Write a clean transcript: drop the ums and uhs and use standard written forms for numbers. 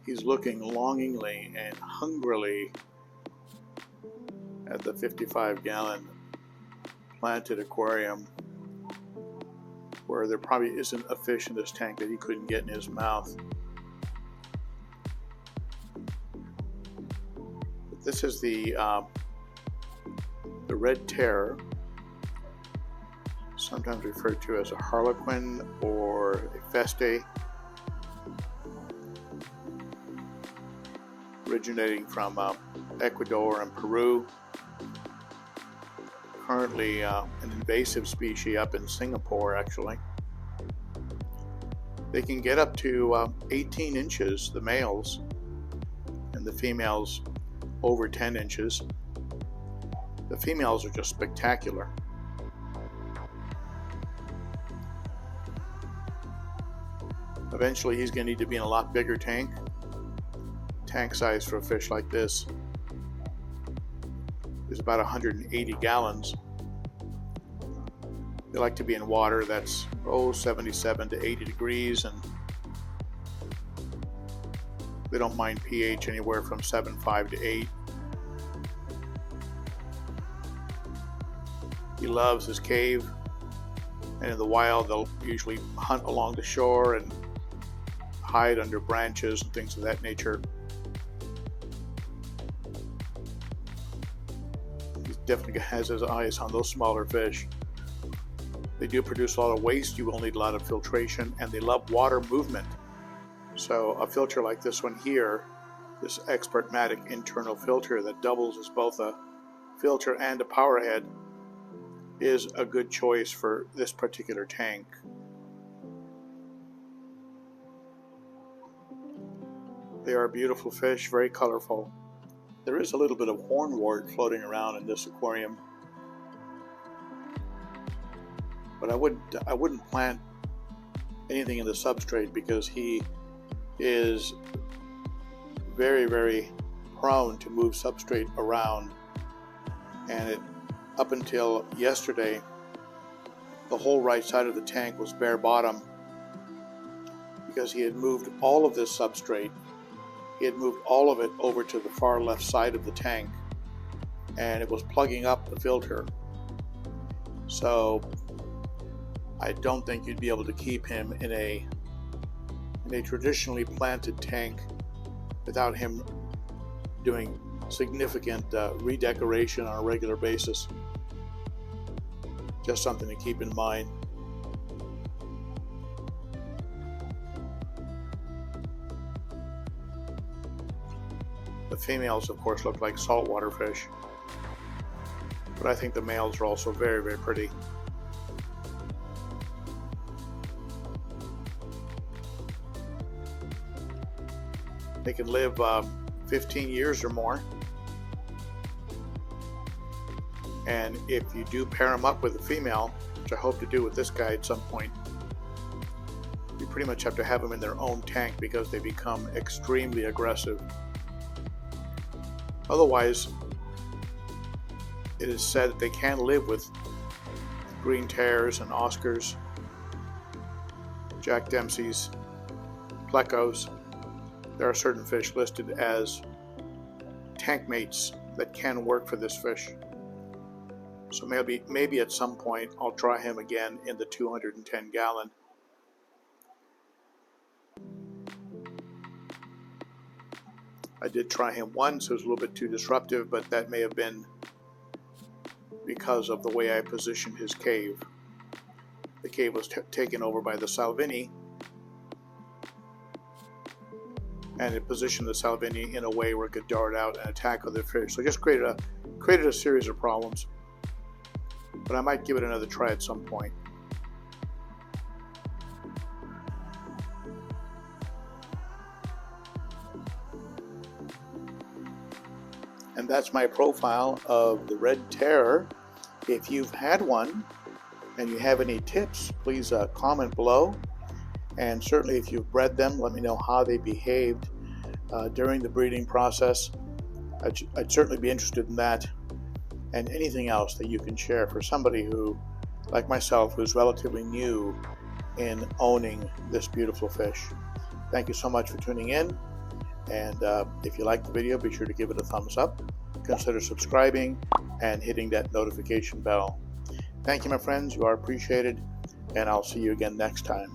He's looking longingly and hungrily at the 55-gallon planted aquarium, where there probably isn't a fish in this tank that he couldn't get in his mouth. But this is the Red Terror, sometimes referred to as a Harliquin or a Festae, originating from Ecuador and Peru. Currently an invasive species up in Singapore, actually. They can get up to 18 inches, the males, and the females over 10 inches. The females are just spectacular. Eventually he's going to need to be in a lot bigger tank. Tank size for a fish like this is about 180 gallons. They like to be in water that's 77 to 80 degrees, and they don't mind pH anywhere from 7.5 to 8. He loves his cave, and in the wild they'll usually hunt along the shore and hide under branches and things of that nature. He definitely has his eyes on those smaller fish. They do produce a lot of waste. You will need a lot of filtration, and they love water movement. So a filter like this one here, this Expertmatic internal filter that doubles as both a filter and a power head, is a good choice for this particular tank. They are beautiful fish, very colorful. There is a little bit of hornwort floating around in this aquarium, but I wouldn't plant anything in the substrate because he is very, very prone to move substrate around, and up until yesterday, the whole right side of the tank was bare bottom because he had moved all of this substrate. He had moved all of it over to the far left side of the tank, and it was plugging up the filter. So I don't think you'd be able to keep him in a traditionally planted tank without him doing significant redecoration on a regular basis. Just something to keep in mind. The females, of course, look like saltwater fish, but I think the males are also very, very pretty. They can live 15 years or more. And if you do pair them up with a female, which I hope to do with this guy at some point, you pretty much have to have them in their own tank because they become extremely aggressive. Otherwise, it is said that they can live with green terrors and Oscars, Jack Dempsey's, plecos. There are certain fish listed as tank mates that can work for this fish. So maybe at some point I'll try him again in the 210 gallon. I did try him once. It was a little bit too disruptive, but that may have been because of the way I positioned his cave. The cave was taken over by the Salvini, and it positioned the Salvini in a way where it could dart out and attack other fish. So it just created a series of problems. But I might give it another try at some point. And that's my profile of the Red Terror. If you've had one and you have any tips, please comment below. And certainly if you've bred them, let me know how they behaved during the breeding process. I'd certainly be interested in that, and anything else that you can share for somebody who, like myself, who's relatively new in owning this beautiful fish. Thank you so much for tuning in, And if you like the video, be sure to give it a thumbs up. Consider subscribing and hitting that notification bell. Thank you, my friends. You are appreciated, and I'll see you again next time.